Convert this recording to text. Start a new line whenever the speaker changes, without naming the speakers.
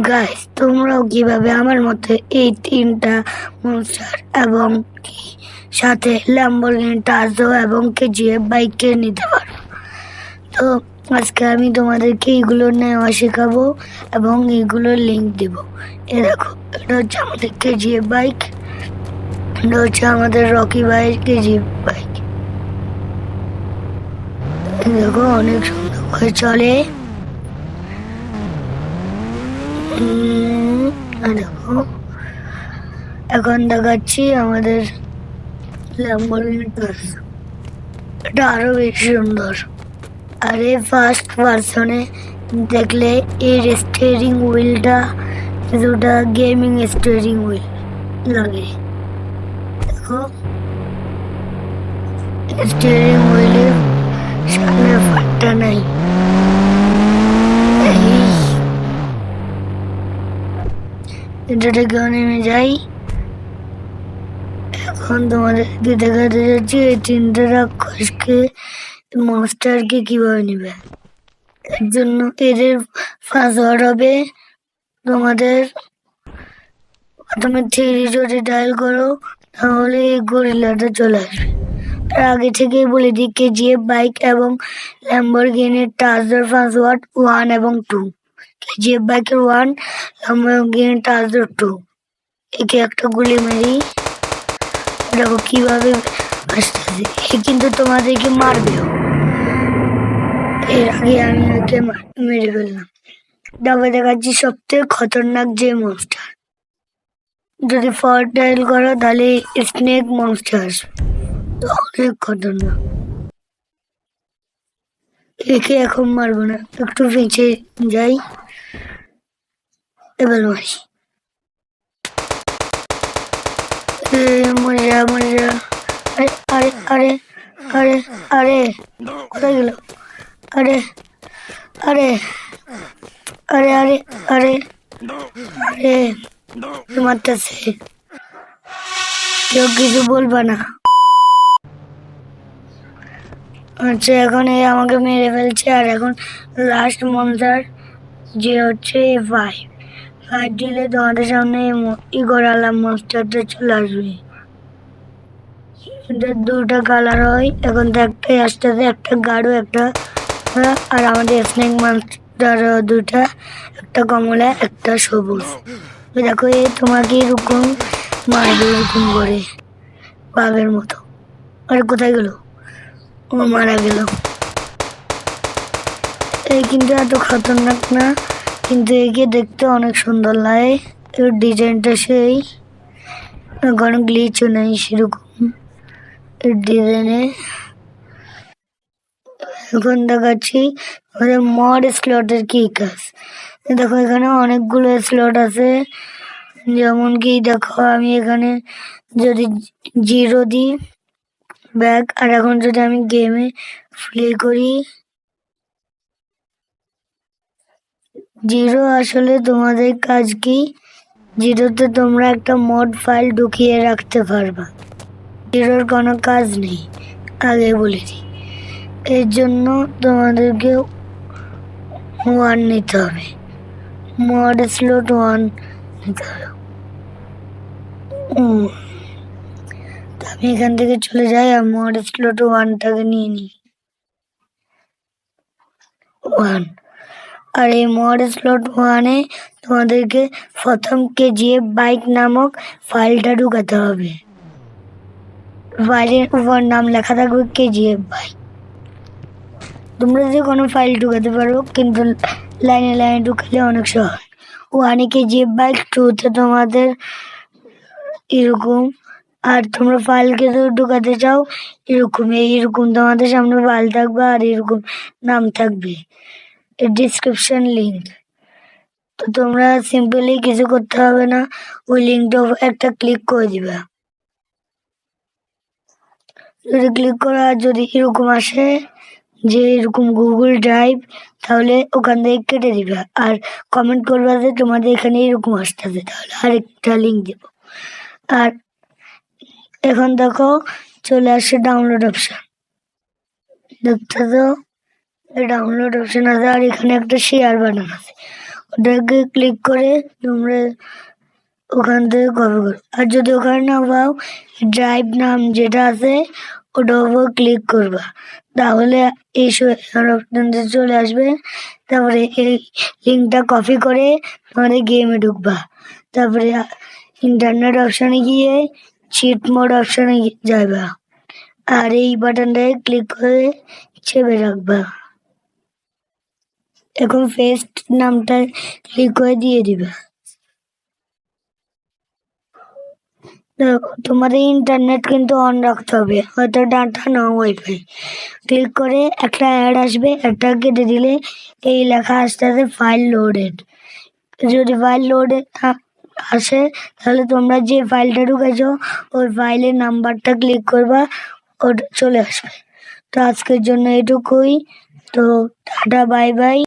Guys, তোমরাও কিভাবে আমার মতো এই তিনটা মনস্টার এবং কি সাথে ল্যাম্বরগিনি টার্জো এবং কেজিএফ বাইককে নিতে পারো। তো আজকে আমি তোমাদেরকে এইগুলো নেওয়া শেখাবো এবং এইগুলোর লিঙ্ক দিব। এ দেখো, এটা হচ্ছে আমাদের কেজিএফ বাইক, এটা হচ্ছে আমাদের রকি বাইক কেজিএফ বাইক। দেখো অনেক সুন্দর করে চলে। দেখো এখন দেখাচ্ছি আমাদের ল্যাম্বরগিনি টার্জো। এটা আরো বেশি সুন্দর। আরে ফার্স্ট পার্সনে দেখলে এর স্টিয়ারিং হুইলটা কিছুটা গেমিং স্টিয়ারিং হুইল লাগে। দেখো স্টিয়ারিং হুইলের সামনে ফাটটা নাই। এটা থেকে নেমে যাই। এখন তোমাদেরকে দেখাতে যাচ্ছি এই তিনটে রাক্ষসকে মনস্টারকে কিভাবে নিবে। এর জন্য এদের পাসওয়ার্ড হবে, তোমাদের প্রথমে 3 যদি ডায়াল করো তাহলে এই গরিলাটা চলে আসবে। আর আগে থেকেই বলে দিই, কেজিএফ বাইক এবং ল্যাম্বরগিনির টার্জোর পাসওয়ার্ড 1 এবং 2। কেজিএফ বাইকের 1, ল্যাম্বরগিনির টার্জোর 2। একে একটা গুলি মেরি। দেখো কিভাবে আসতেছে, এ কিন্তু তোমাদেরকে মারবেও। এর আগে আমি ওকে মেরে ফেললাম। তবে দেখাচ্ছি সবথেকে খতরনাক যে মনস্টার। যদি ফর ডায়াল করো তাহলে স্নেক মনস্টার আসবে, অনেক খতরনাক। একে এখন মারবো না, একটু পিছিয়ে যাই, এবার মারি। মরে যা মরে যা। আরে আরে আরে আরে আরে কোথায় গেল? আরে আরে আরে আরে আরে আরে মারতেছে, কেউ কিছু বলবা না। আচ্ছা, এখন এই আমাকে মেরে ফেলছে। আর এখন লাস্ট মনস্টার যে হচ্ছে 5 দিলে তোমাদের সামনে ইগোর আলাম মনস্টারটা চলে আসবে। এটা 2টা কালার হয়, এখন তো একটাই আসতেছে, একটা গাঢ় একটা। আর আমাদের স্নেক মনস্টার 2টা, একটা কমলা একটা সবুজ। দেখো এই তোমাকে এরকম মারবে এরকম করে বাঘের মতো। আর কোথায় গেল? ও মারা গেল। এই কিন্তু এত খতরনাক না, কিন্তু একে দেখতে অনেক সুন্দর লাগে। এর ডিজাইনটা সেই, কোনো গ্লিচও নেই সেরকম এর ডিজাইনে। এখন দেখাচ্ছি আমাদের মড স্লটের কি কাজ। দেখো এখানে অনেকগুলো স্লট আছে, যেমন কি দেখো আমি এখানে যদি 0 দিই ব্যাক, আর এখন যদি আমি গেমে প্লে করি 0, আসলে তোমাদের কাজ কি, 0তে তোমরা একটা মড ফাইল ঢুকিয়ে রাখতে পারবা। 0র কোনো কাজ নেই, আগে বলে দিই। এর জন্য তোমাদেরকে 1 নিতে হবে, মড স্লট 1 নিতে হবে। আমি এখান থেকে চলে যাই আর মড স্লট 1টাকে নিয়ে নিই। 1। আর এই মড স্লট 1-এ তোমাদেরকে প্রথম কেজিএফ বাইক নামক ফাইলটা ঢুকাতে হবে। ফাইলের উপর নাম লেখা থাকবে কেজিএফ বাইক। তোমরা যে কোনো ফাইল ঢুকাতে পারো, কিন্তু লাইনে লাইনে ঢুকালে অনেক সহজ। 1-এ কেজিএফ বাইক, 2-তে তোমাদের এরকম। আর তোমরা ফাইলকে তো ঢুকাতে চাও এরকম, এইরকম তোমাদের সামনে ফাইল থাকবে আর এরকম নাম থাকবে, এর ডিসক্রিপশন লিঙ্ক। তো তোমরা সিম্পলি কিছু করতে হবে না, ওই লিঙ্কটা একটা ক্লিক করে দিবা। যদি ক্লিক করা যদি এরকম আসে যে এরকম গুগল ড্রাইভ, তাহলে ওখান থেকে কেটে দিবা আর কমেন্ট করবা যে তোমাদের এখানে এরকম আসতেছে, তাহলে আরেকটা লিঙ্ক দেব। আর এখন দেখো চলে আসছে ডাউনলোড অপশন, দেখতে তো ডাউনলোড অপশন আছে, আর এখানে একটা শেয়ার বাটন আছে, ওটাকে ক্লিক করে তোমরা ওখান থেকে কপি করো। আর যদি ওখানে না পাও, ড্রাইভ নাম যেটা আছে ওটার উপর ক্লিক করবা, তাহলে এই অপশনটা চলে আসবে। তারপরে এই লিঙ্কটা কপি করে তোমাদের গেমে ঢুকবা। তারপরে ইন্টারনেট অপশনে গিয়ে চিট মোড অপশনে যাবা, আর এই বাটনটায় ক্লিক করে চেপে রাখবা। এখন পেস্ট নামটা ক্লিক করে দিয়ে দিবা। তোমাদের ইন্টারনেট কিন্তু অন রাখতে হবে, হয়তো ডাটা না ওয়াইফাই। ক্লিক করে একটা অ্যাড আসবে, একটা কেটে দিলে এই লেখা আসতে ফাইল লোডেড। যদি ফাইল লোডেড আসে তাহলে তোমরা যে ফাইলটা ঢুকেছো ওই ফাইলের নাম্বারটা ক্লিক করবা, ওটা চলে আসবে। তো আজকের জন্য এটুকুই। তো টাটা, বাই বাই।